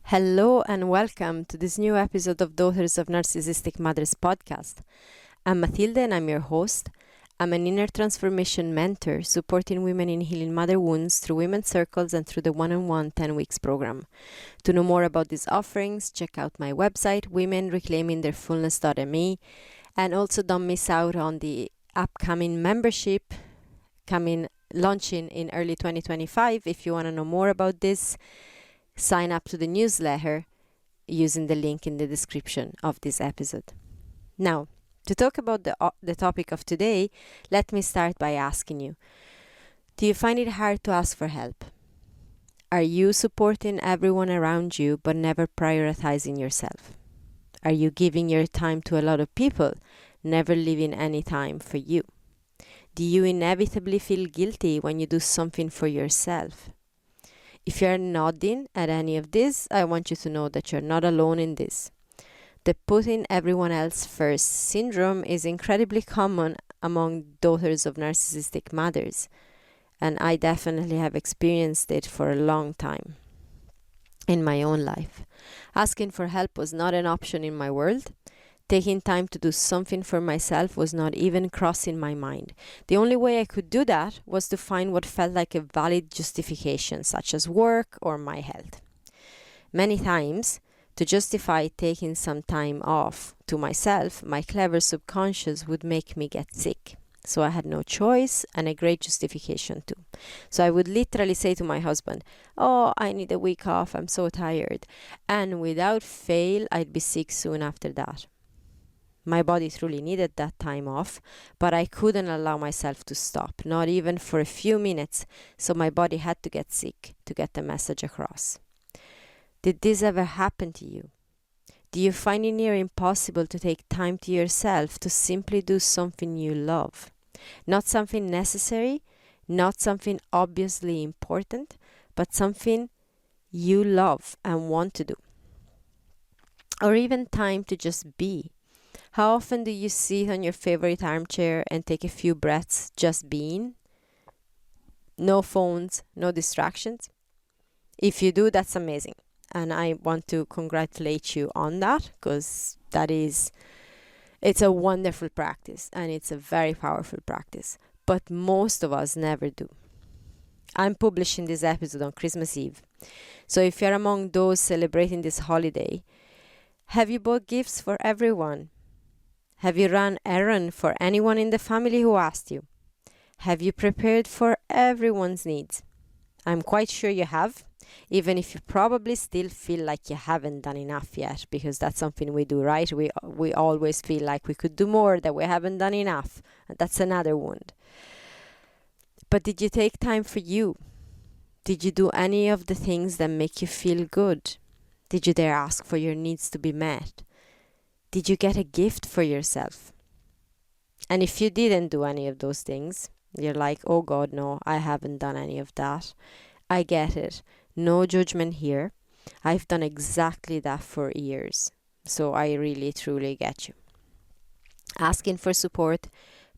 Hello and welcome to this new episode of Daughters of Narcissistic Mothers podcast. I'm Matilda and I'm your host. I'm an inner transformation mentor supporting women in healing mother wounds through women's circles and through the one-on-one 10 weeks program. To know more about these offerings, check out my website, womenreclaimingtheirfullness.me, and also don't miss out on the upcoming membership launching in early 2025. If you want to know more about this, sign up to the newsletter using the link in the description of this episode. Now, to talk about the topic of today, let me start by asking you, do you find it hard to ask for help? Are you supporting everyone around you but never prioritizing yourself? Are you giving your time to a lot of people, never leaving any time for you? Do you inevitably feel guilty when you do something for yourself? If you're nodding at any of this, I want you to know that you're not alone in this. The putting everyone else first syndrome is incredibly common among daughters of narcissistic mothers, and I definitely have experienced it for a long time in my own life. Asking for help was not an option in my world. Taking time to do something for myself was not even crossing my mind. The only way I could do that was to find what felt like a valid justification, such as work or my health. Many times, to justify taking some time off to myself, my clever subconscious would make me get sick. So I had no choice and a great justification too. So I would literally say to my husband, "Oh, I need a week off, I'm so tired." And without fail, I'd be sick soon after that. My body truly needed that time off, but I couldn't allow myself to stop, not even for a few minutes, so my body had to get sick to get the message across. Did this ever happen to you? Do you find it near impossible to take time to yourself to simply do something you love? Not something necessary, not something obviously important, but something you love and want to do. Or even time to just be. How often do you sit on your favorite armchair and take a few breaths just being? No phones, no distractions? If you do, that's amazing. And I want to congratulate you on that, because it's a wonderful practice and it's a very powerful practice. But most of us never do. I'm publishing this episode on Christmas Eve. So if you're among those celebrating this holiday, have you bought gifts for everyone? Have you run errand for anyone in the family who asked you? Have you prepared for everyone's needs? I'm quite sure you have, even if you probably still feel like you haven't done enough yet, because that's something we do, right? We always feel like we could do more, that we haven't done enough. And that's another wound. But did you take time for you? Did you do any of the things that make you feel good? Did you dare ask for your needs to be met? Did you get a gift for yourself? And if you didn't do any of those things, you're like, "Oh God, no, I haven't done any of that." I get it. No judgment here. I've done exactly that for years. So I really, truly get you. Asking for support,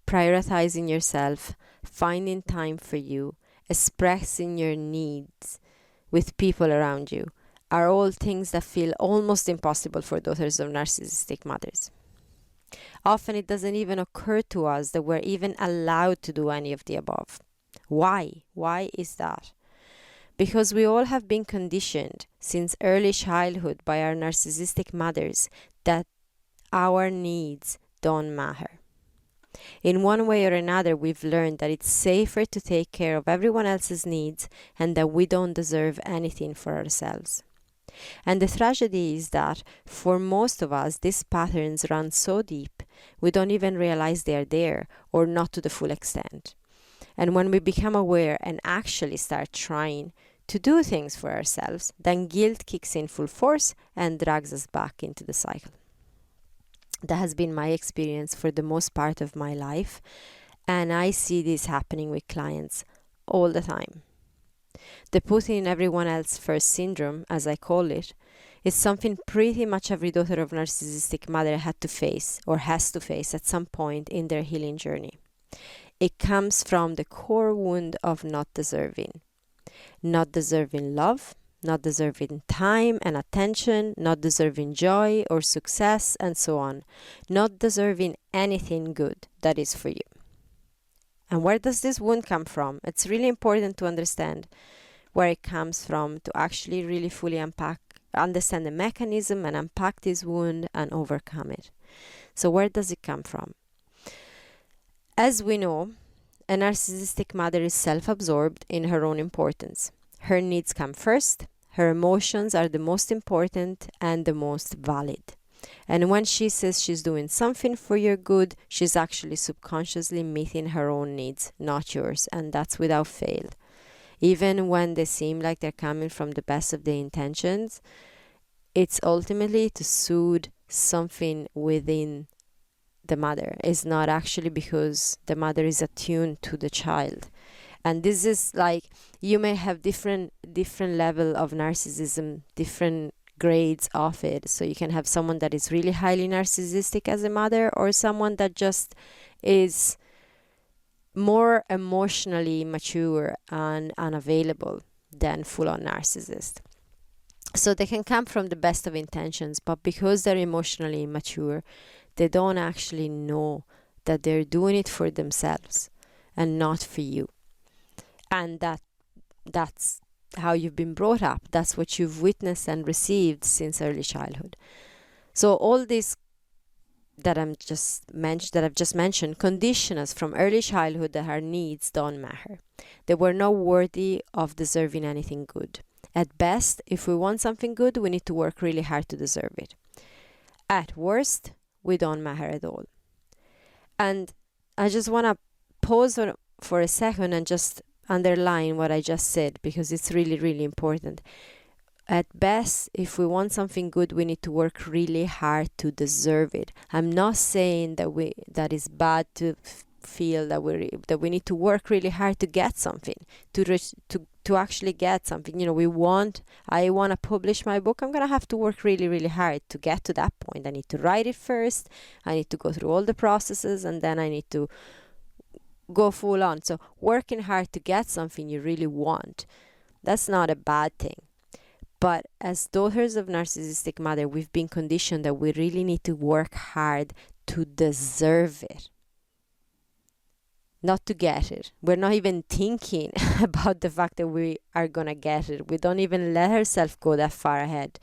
prioritizing yourself, finding time for you, expressing your needs with people around you are all things that feel almost impossible for daughters of narcissistic mothers. Often it doesn't even occur to us that we're even allowed to do any of the above. Why? Why is that? Because we all have been conditioned since early childhood by our narcissistic mothers that our needs don't matter. In one way or another, we've learned that it's safer to take care of everyone else's needs and that we don't deserve anything for ourselves. And the tragedy is that for most of us, these patterns run so deep, we don't even realize they're there, or not to the full extent. And when we become aware and actually start trying to do things for ourselves, then guilt kicks in full force and drags us back into the cycle. That has been my experience for the most part of my life, and I see this happening with clients all the time. The putting everyone else first syndrome, as I call it, is something pretty much every daughter of narcissistic mother had to face or has to face at some point in their healing journey. It comes from the core wound of not deserving love, not deserving time and attention, not deserving joy or success, and so on. Not deserving anything good that is for you. And where does this wound come from? It's really important to understand where it comes from to actually really fully understand the mechanism and unpack this wound and overcome it. So where does it come from? As we know, a narcissistic mother is self-absorbed in her own importance. Her needs come first, her emotions are the most important and the most valid. And when she says she's doing something for your good, she's actually subconsciously meeting her own needs, not yours, and that's without fail. Even when they seem like they're coming from the best of their intentions, it's ultimately to soothe something within the mother. It's not actually because the mother is attuned to the child. And this is like, you may have different level of narcissism, different grades of it. So you can have someone that is really highly narcissistic as a mother, or someone that just is more emotionally mature and unavailable than full-on narcissist. So they can come from the best of intentions, but because they're emotionally immature, they don't actually know that they're doing it for themselves and not for you. And that's how you've been brought up. That's what you've witnessed and received since early childhood. So all this that I've just mentioned condition us from early childhood that our needs don't matter. They were not worthy of deserving anything good. At best, if we want something good, we need to work really hard to deserve it. At worst, we don't matter at all. And I just want to pause for a second and just underline what I just said, because it's really, really important. At best, if we want something good, we need to work really hard to deserve it. I'm not saying that it's bad to feel that we need to work really hard to get something, to actually get something. You know, I want to publish my book. I'm going to have to work really, really hard to get to that point. I need to write it first. I need to go through all the processes, and then I need to go full on. So working hard to get something you really want, that's not a bad thing. But as daughters of narcissistic mother, we've been conditioned that we really need to work hard to deserve it, not to get it. We're not even thinking about the fact that we are gonna get it. We don't even let ourselves go that far ahead.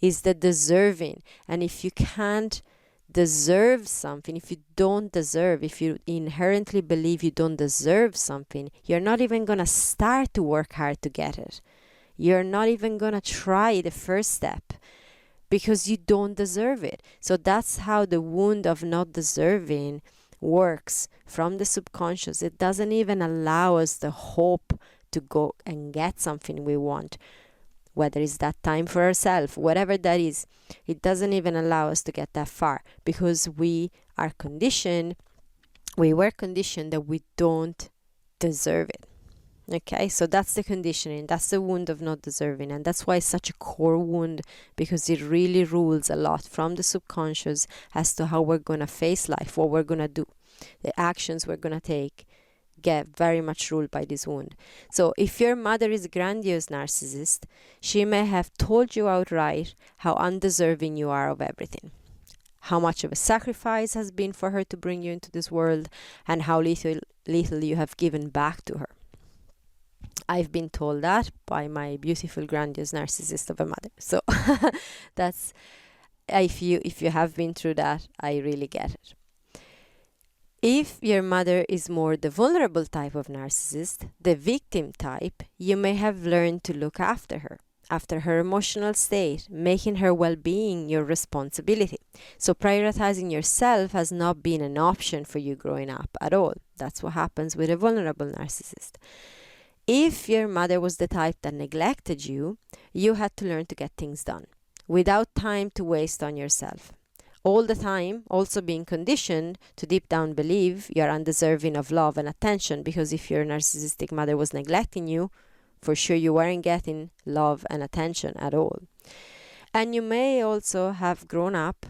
It's the deserving. And if you can't deserve something, if you inherently believe you don't deserve something, you're not even gonna start to work hard to get it. You're not even gonna try the first step because you don't deserve it. So that's how the wound of not deserving works from the subconscious. It doesn't even allow us the hope to go and get something we want, whether it's that time for ourselves, whatever that is. It doesn't even allow us to get that far because we were conditioned that we don't deserve it. Okay, so that's the conditioning, that's the wound of not deserving, and that's why it's such a core wound, because it really rules a lot from the subconscious as to how we're going to face life, what we're going to do. The actions we're going to take get very much ruled by this wound. So if your mother is a grandiose narcissist, she may have told you outright how undeserving you are of everything, how much of a sacrifice has been for her to bring you into this world, and how little you have given back to her. I've been told that by my beautiful, grandiose narcissist of a mother. So that's, if you have been through that, I really get it. If your mother is more the vulnerable type of narcissist, the victim type, you may have learned to look after her emotional state, making her well-being your responsibility. So prioritizing yourself has not been an option for you growing up at all. That's what happens with a vulnerable narcissist. If your mother was the type that neglected you, you had to learn to get things done without time to waste on yourself. All the time, also being conditioned to deep down believe you're undeserving of love and attention, because if your narcissistic mother was neglecting you, for sure you weren't getting love and attention at all. And you may also have grown up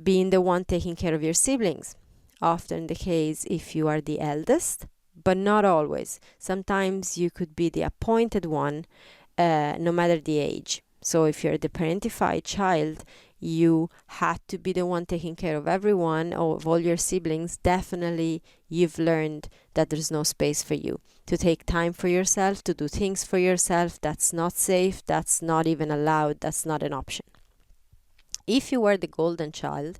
being the one taking care of your siblings. Often the case if you are the eldest, but not always. Sometimes you could be the appointed one no matter the age. So if you're the parentified child, you had to be the one taking care of everyone or of all your siblings. Definitely you've learned that there's no space for you to take time for yourself, to do things for yourself. That's not safe, that's not even allowed, that's not an option. If you were the golden child,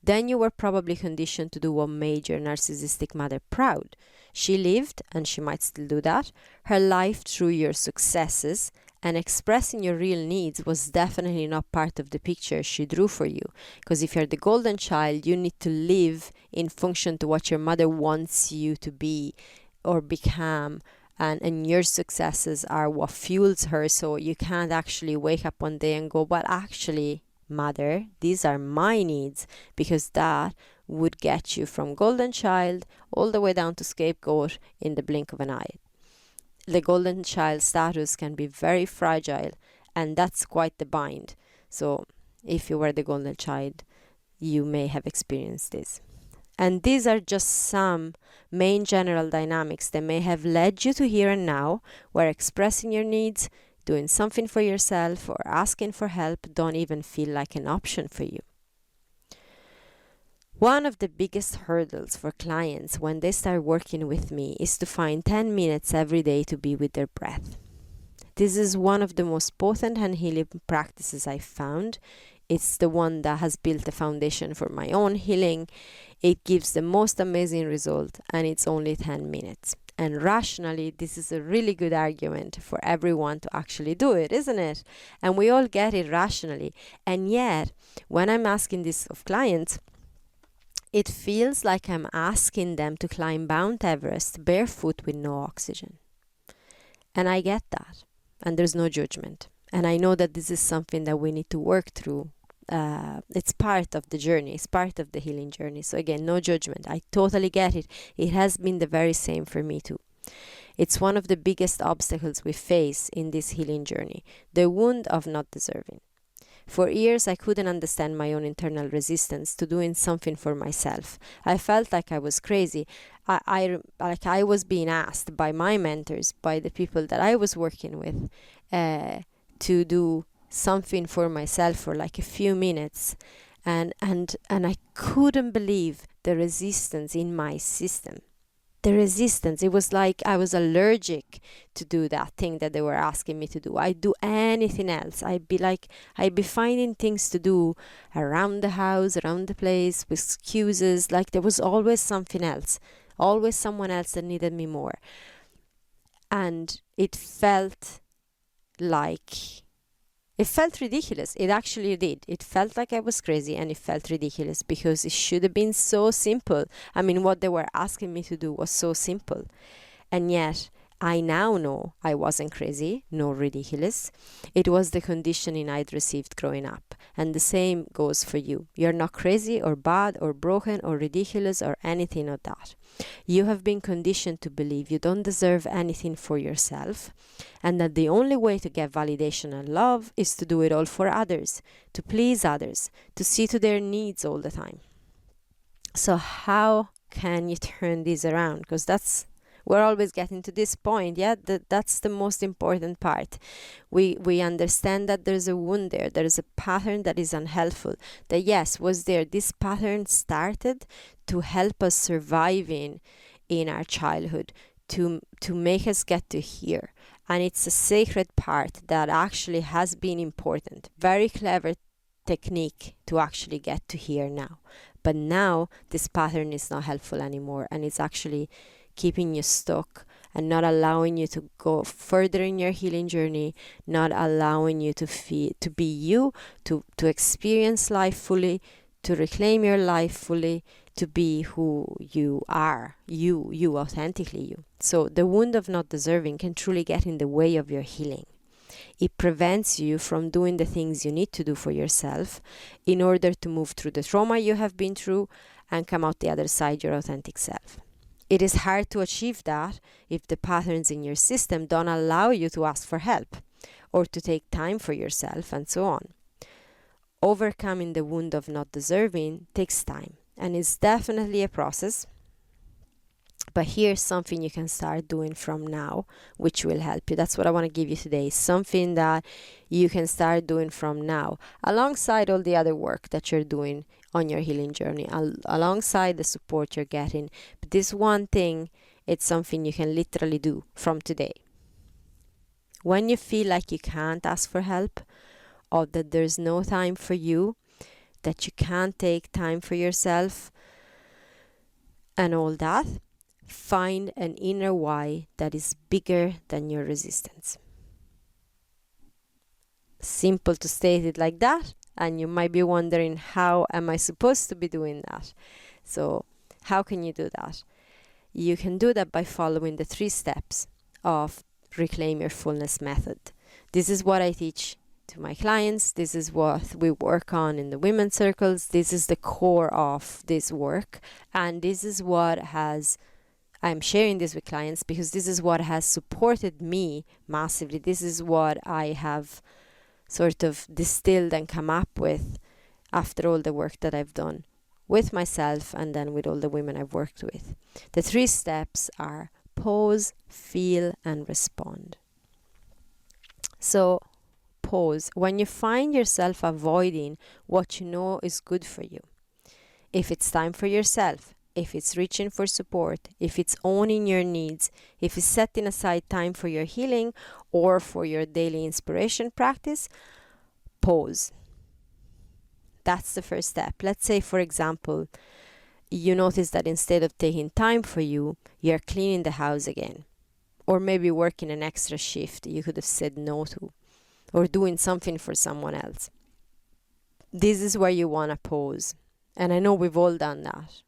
then you were probably conditioned to do what made your narcissistic mother proud. She lived, and she might still do that, her life through your successes, and expressing your real needs was definitely not part of the picture she drew for you. Because if you're the golden child, you need to live in function to what your mother wants you to be or become, and your successes are what fuels her. So you can't actually wake up one day and go, well, actually, mother, these are my needs, because that would get you from golden child all the way down to scapegoat in the blink of an eye. The golden child status can be very fragile, and that's quite the bind. So if you were the golden child, you may have experienced this. And these are just some main general dynamics that may have led you to here and now, where expressing your needs, doing something for yourself, or asking for help don't even feel like an option for you. One of the biggest hurdles for clients when they start working with me is to find 10 minutes every day to be with their breath. This is one of the most potent and healing practices I've found. It's the one that has built the foundation for my own healing. It gives the most amazing result, and it's only 10 minutes. And rationally, this is a really good argument for everyone to actually do it, isn't it? And we all get it rationally. And yet, when I'm asking this of clients, it feels like I'm asking them to climb Mount Everest barefoot with no oxygen. And I get that. And there's no judgment. And I know that this is something that we need to work through. It's part of the journey. It's part of the healing journey. So again, no judgment. I totally get it. It has been the very same for me too. It's one of the biggest obstacles we face in this healing journey. The wound of not deserving. For years, I couldn't understand my own internal resistance to doing something for myself. I felt like I was crazy. I was being asked by my mentors, by the people that I was working with, to do something for myself for like a few minutes, and I couldn't believe the resistance in my system. The resistance, it was like I was allergic to do that thing that they were asking me to do. I'd do anything else. I'd be finding things to do around the house, around the place, with excuses, like there was always something else, always someone else that needed me more. And it felt ridiculous. It actually did. It felt like I was crazy, and it felt ridiculous because it should have been so simple. I mean, what they were asking me to do was so simple. And yet, I now know I wasn't crazy, nor ridiculous. It was the conditioning I'd received growing up. And the same goes for you. You're not crazy or bad or broken or ridiculous or anything of that. You have been conditioned to believe you don't deserve anything for yourself, and that the only way to get validation and love is to do it all for others, to please others, to see to their needs all the time. So how can you turn this around? Because we're always getting to this point, yeah? That's the most important part. We understand that there's a wound there. There is a pattern that is unhelpful. That yes, was there. This pattern started to help us surviving in our childhood, to make us get to here. And it's a sacred part that actually has been important. Very clever technique to actually get to here now. But now this pattern is not helpful anymore, and it's actually keeping you stuck and not allowing you to go further in your healing journey, not allowing you to be you, to experience life fully, to reclaim your life fully, to be who you are, you authentically you. So the wound of not deserving can truly get in the way of your healing. It prevents you from doing the things you need to do for yourself in order to move through the trauma you have been through and come out the other side your authentic self. It is hard to achieve that if the patterns in your system don't allow you to ask for help or to take time for yourself and so on. Overcoming the wound of not deserving takes time, and it's definitely a process. But here's something you can start doing from now, which will help you. That's what I want to give you today. Something that you can start doing from now, alongside all the other work that you're doing on your healing journey, alongside the support you're getting. But this one thing, it's something you can literally do from today. When you feel like you can't ask for help, or that there's no time for you, that you can't take time for yourself, and all that, find an inner why that is bigger than your resistance. Simple to state it like that, and you might be wondering, how am I supposed to be doing that? So how can you do that? You can do that by following the 3 steps of Reclaim Your Fullness method. This is what I teach to my clients. This is what we work on in the women's circles. This is the core of this work, and this is what I'm sharing this with clients because this is what has supported me massively. This is what I have sort of distilled and come up with after all the work that I've done with myself and then with all the women I've worked with. The 3 steps are pause, feel, and respond. So pause. When you find yourself avoiding what you know is good for you, if it's time for yourself, if it's reaching for support, if it's owning your needs, if it's setting aside time for your healing or for your daily inspiration practice, pause. That's the first step. Let's say, for example, you notice that instead of taking time for you, you're cleaning the house again. Or maybe working an extra shift you could have said no to. Or doing something for someone else. This is where you want to pause. And I know we've all done that.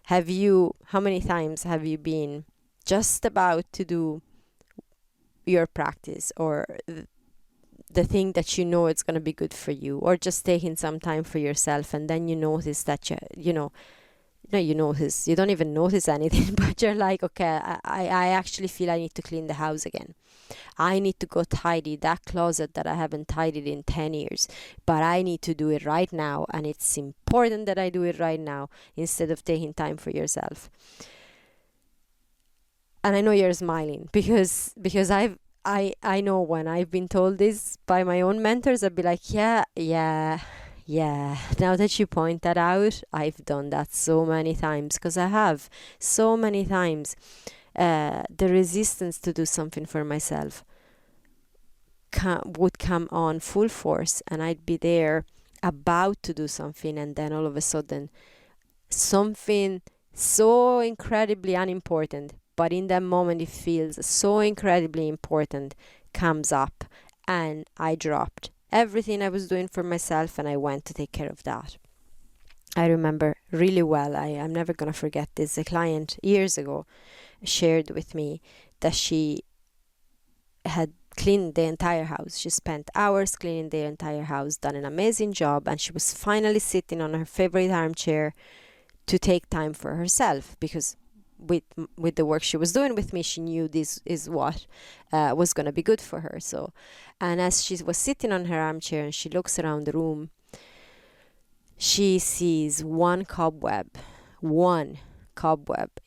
How many times have you been just about to do your practice or the thing that you know it's going to be good for you, or just taking some time for yourself, and then you notice that you don't even notice anything, but you're like, okay, I actually feel I need to clean the house again. I need to go tidy that closet that I haven't tidied in 10 years, but I need to do it right now, and it's important that I do it right now instead of taking time for yourself. And I know you're smiling because I know when I've been told this by my own mentors, I'd be like, yeah. Now that you point that out, I've done that so many times, because I have so many times. The resistance to do something for myself would come on full force, and I'd be there about to do something, and then all of a sudden something so incredibly unimportant, but in that moment it feels so incredibly important, comes up, and I dropped everything I was doing for myself and I went to take care of that. I remember really well, I'm never going to forget this. A client years ago shared with me that she had cleaned the entire house. She spent hours cleaning the entire house, done an amazing job, and she was finally sitting on her favorite armchair to take time for herself, because with the work she was doing with me, she knew this is what was going to be good for her. So, and as she was sitting on her armchair and she looks around the room, she sees one cobweb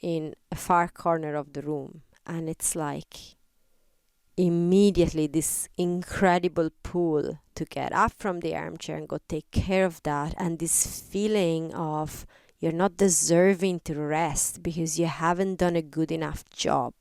in a far corner of the room, and it's like immediately this incredible pull to get up from the armchair and go take care of that, and this feeling of you're not deserving to rest because you haven't done a good enough job.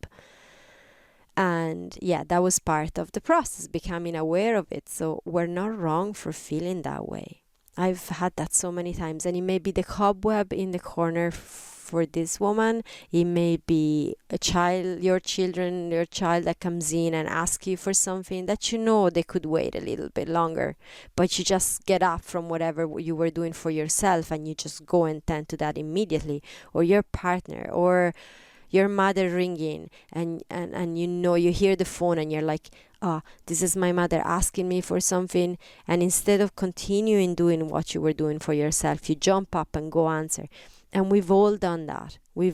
And yeah, that was part of the process, becoming aware of it. So we're not wrong for feeling that way. I've had that so many times, and it may be the cobweb in the corner for this woman. It may be your child that comes in and asks you for something that you know they could wait a little bit longer, but you just get up from whatever you were doing for yourself and you just go and tend to that immediately. Or your partner or your mother ringing, and you hear the phone and you're like, oh, this is my mother asking me for something, and instead of continuing doing what you were doing for yourself, you jump up and go answer. And we've all done that. We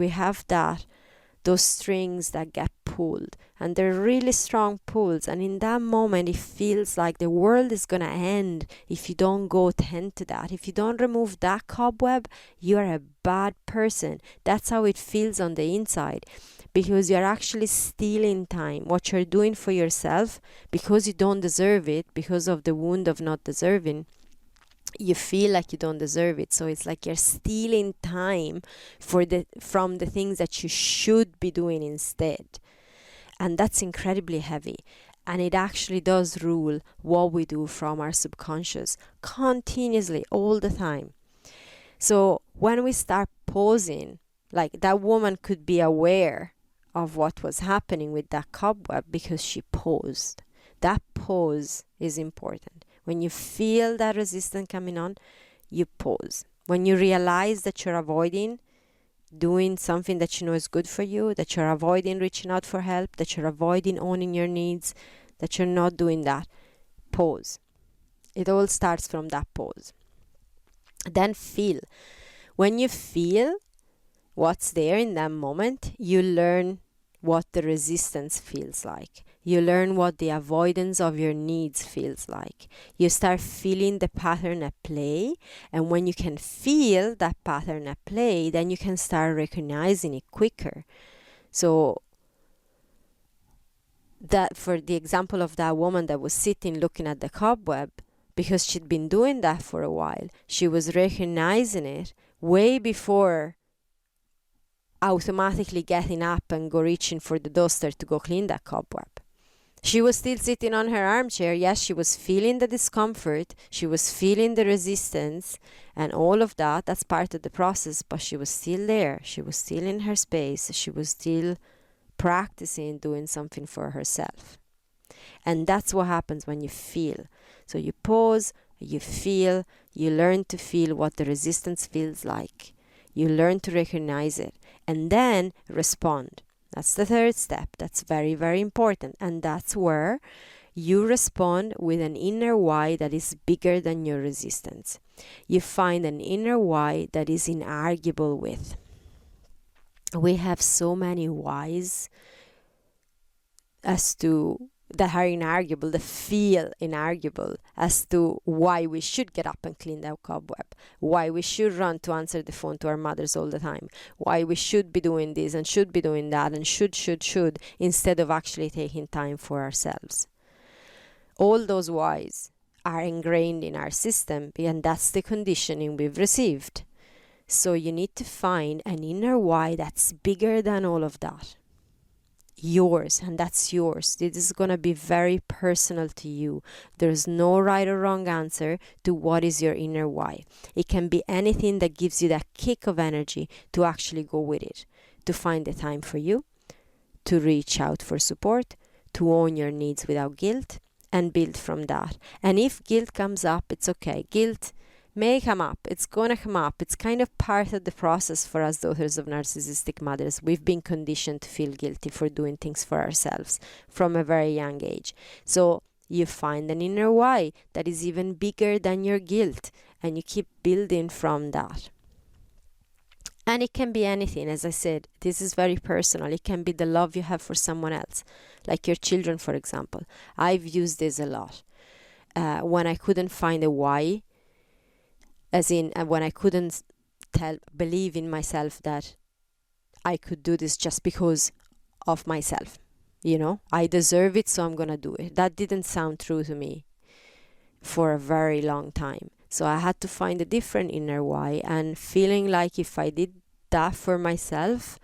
have those strings that get pulled, and they're really strong pulls, and in that moment it feels like the world is gonna end if you don't go tend to that. If you don't remove that cobweb, you're a bad person. That's how it feels on the inside, because you're actually stealing time. What you're doing for yourself, because you don't deserve it, because of the wound of not deserving, you feel like you don't deserve it. So it's like you're stealing time from the things that you should be doing instead. And that's incredibly heavy. And it actually does rule what we do from our subconscious continuously, all the time. So when we start pausing, like that woman could be aware of what was happening with that cobweb because she paused. That pause is important. When you feel that resistance coming on, you pause. When you realize that you're avoiding doing something that you know is good for you, that you're avoiding reaching out for help, that you're avoiding owning your needs, that you're not doing that, pause. It all starts from that pause. Then feel. When you feel what's there in that moment, you learn what the resistance feels like. You learn what the avoidance of your needs feels like. You start feeling the pattern at play, and when you can feel that pattern at play, then you can start recognizing it quicker. So that, for the example of that woman that was sitting looking at the cobweb, because she'd been doing that for a while, she was recognizing it way before automatically getting up and go reaching for the duster to go clean that cobweb. She was still sitting on her armchair. Yes, she was feeling the discomfort, she was feeling the resistance and all of that. That's part of the process, but she was still there. She was still in her space. She was still practicing doing something for herself. And that's what happens when you feel. So you pause, you feel, you learn to feel what the resistance feels like. You learn to recognize it and then respond. That's the third step. That's very, very important. And that's where you respond with an inner why that is bigger than your resistance. You find an inner why that is inarguable with. We have so many whys that are inarguable, that feel inarguable as to why we should get up and clean that cobweb, why we should run to answer the phone to our mothers all the time, why we should be doing this and should be doing that and should, instead of actually taking time for ourselves. All those whys are ingrained in our system, and that's the conditioning we've received. So you need to find an inner why that's bigger than all of that. Yours, and that's yours. This is going to be very personal to you. There's no right or wrong answer to what is your inner why. It can be anything that gives you that kick of energy to actually go with it, to find the time for you, to reach out for support, to own your needs without guilt, and build from that. And if guilt comes up, it's okay. Guilt may come up. It's going to come up. It's kind of part of the process for us daughters of narcissistic mothers. We've been conditioned to feel guilty for doing things for ourselves from a very young age. So you find an inner why that is even bigger than your guilt, and you keep building from that. And it can be anything. As I said, this is very personal. It can be the love you have for someone else, like your children, for example. I've used this a lot. When I couldn't find a why, as in when I couldn't believe in myself that I could do this just because of myself. You know, I deserve it, so I'm going to do it. That didn't sound true to me for a very long time. So I had to find a different inner why, and feeling like if I did that for myself,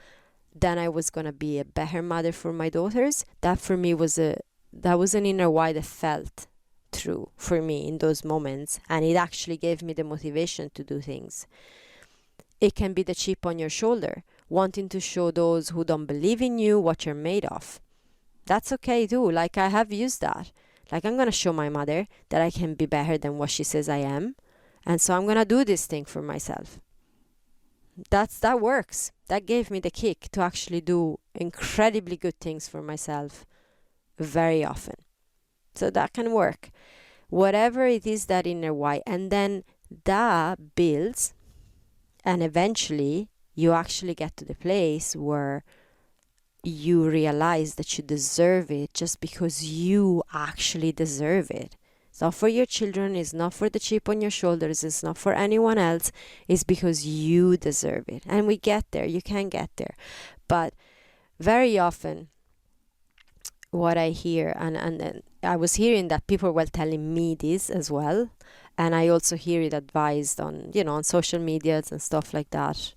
then I was going to be a better mother for my daughters. That for me was an inner why that felt true for me in those moments, and it actually gave me the motivation to do things. It can be the chip on your shoulder, wanting to show those who don't believe in you what you're made of. That's okay too. Like, I have used that. Like, I'm going to show my mother that I can be better than what she says I am, and so I'm going to do this thing for myself. That works. That gave me the kick to actually do incredibly good things for myself very often. So that can work. Whatever it is, that inner why. And then that builds, and eventually you actually get to the place where you realize that you deserve it just because you actually deserve it. It's not for your children, it's not for the chip on your shoulders, it's not for anyone else, it's because you deserve it. And we get there, you can get there. But very often, what I hear, and I was hearing that people were telling me this as well, and I also hear it advised on, on social medias and stuff like that.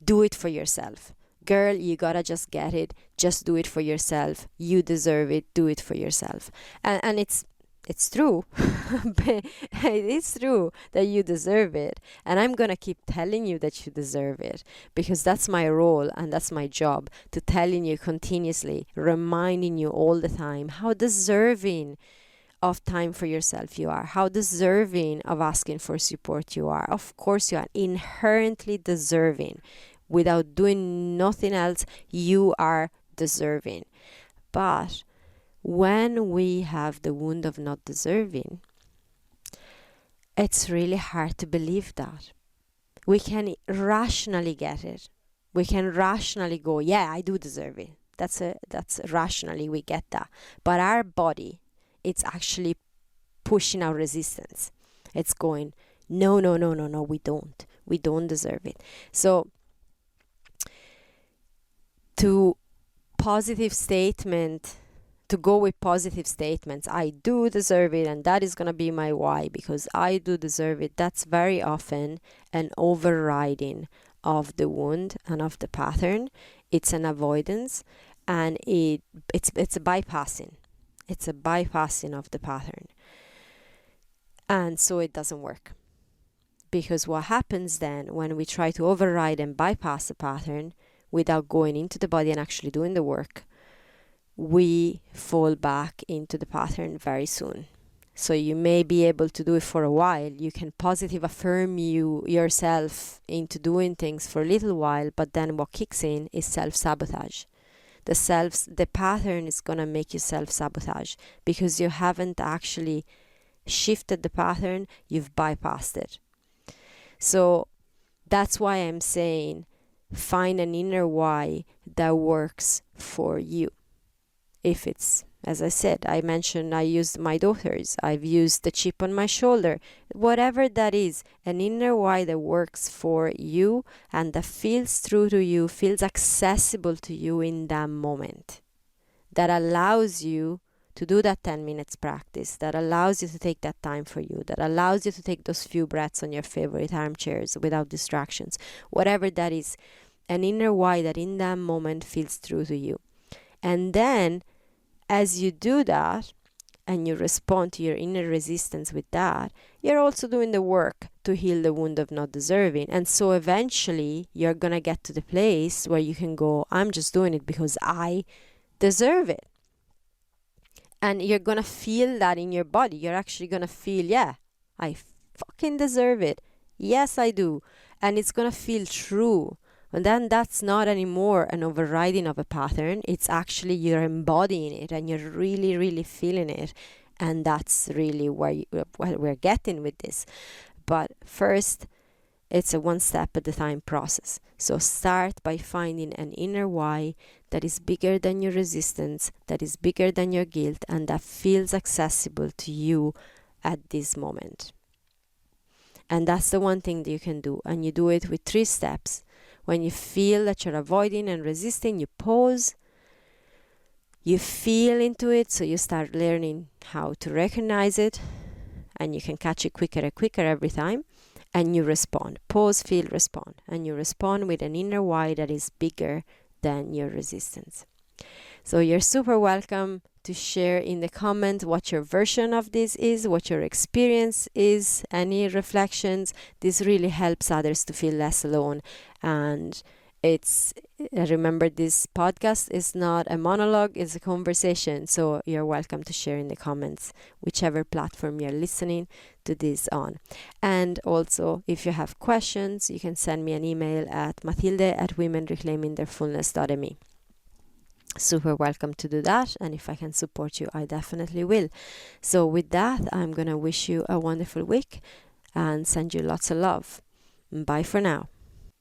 Do it for yourself. Girl, you gotta just get it. Just do it for yourself. You deserve it. Do it for yourself. And it's true. It's true that you deserve it. And I'm gonna keep telling you that you deserve it, because that's my role and that's my job, to telling you continuously, reminding you all the time how deserving of time for yourself you are, how deserving of asking for support you are. Of course you are inherently deserving. Without doing nothing else, you are deserving. But when we have the wound of not deserving, it's really hard to believe that. We can rationally get it. We can rationally go, yeah, I do deserve it. That's rationally we get that. But our body, it's actually pushing our resistance. It's going, no, we don't. We don't deserve it. So to go with positive statements, I do deserve it, and that is going to be my why, because I do deserve it. That's very often an overriding of the wound and of the pattern. It's an avoidance, and it's a bypassing. It's a bypassing of the pattern. And so it doesn't work. Because what happens then when we try to override and bypass the pattern without going into the body and actually doing the work, we fall back into the pattern very soon. So you may be able to do it for a while. You can positive affirm yourself into doing things for a little while, but then what kicks in is self-sabotage. The pattern is going to make you self-sabotage because you haven't actually shifted the pattern, you've bypassed it. So that's why I'm saying find an inner why that works for you. If it's, as I said, I mentioned I used my daughters, I've used the chip on my shoulder, whatever that is, an inner why that works for you and that feels true to you, feels accessible to you in that moment, that allows you to do that 10 minutes practice, that allows you to take that time for you, that allows you to take those few breaths on your favorite armchairs without distractions, whatever that is, an inner why that in that moment feels true to you. And then as you do that and you respond to your inner resistance with that, you're also doing the work to heal the wound of not deserving. And so eventually you're going to get to the place where you can go, I'm just doing it because I deserve it. And you're going to feel that in your body. You're actually going to feel, yeah, I fucking deserve it. Yes, I do. And it's going to feel true. And then that's not anymore an overriding of a pattern. It's actually you're embodying it and you're really, really feeling it. And that's really where we're getting with this. But first, it's a one step at a time process. So start by finding an inner why that is bigger than your resistance, that is bigger than your guilt, and that feels accessible to you at this moment. And that's the one thing that you can do. And you do it with 3 steps. When you feel that you're avoiding and resisting, you pause, you feel into it, so you start learning how to recognize it, and you can catch it quicker and quicker every time, and you respond. Pause, feel, respond. And you respond with an inner why that is bigger than your resistance. So you're super welcome to share in the comments what your version of this is, what your experience is, any reflections. This really helps others to feel less alone. And remember, this podcast is not a monologue, it's a conversation. So you're welcome to share in the comments, whichever platform you're listening to this on. And also, if you have questions, you can send me an email at matilde@womenreclaimingtheirfullness.me. Super welcome to do that, and if I can support you, I definitely will. So with that, I'm gonna wish you a wonderful week and send you lots of love. Bye for now.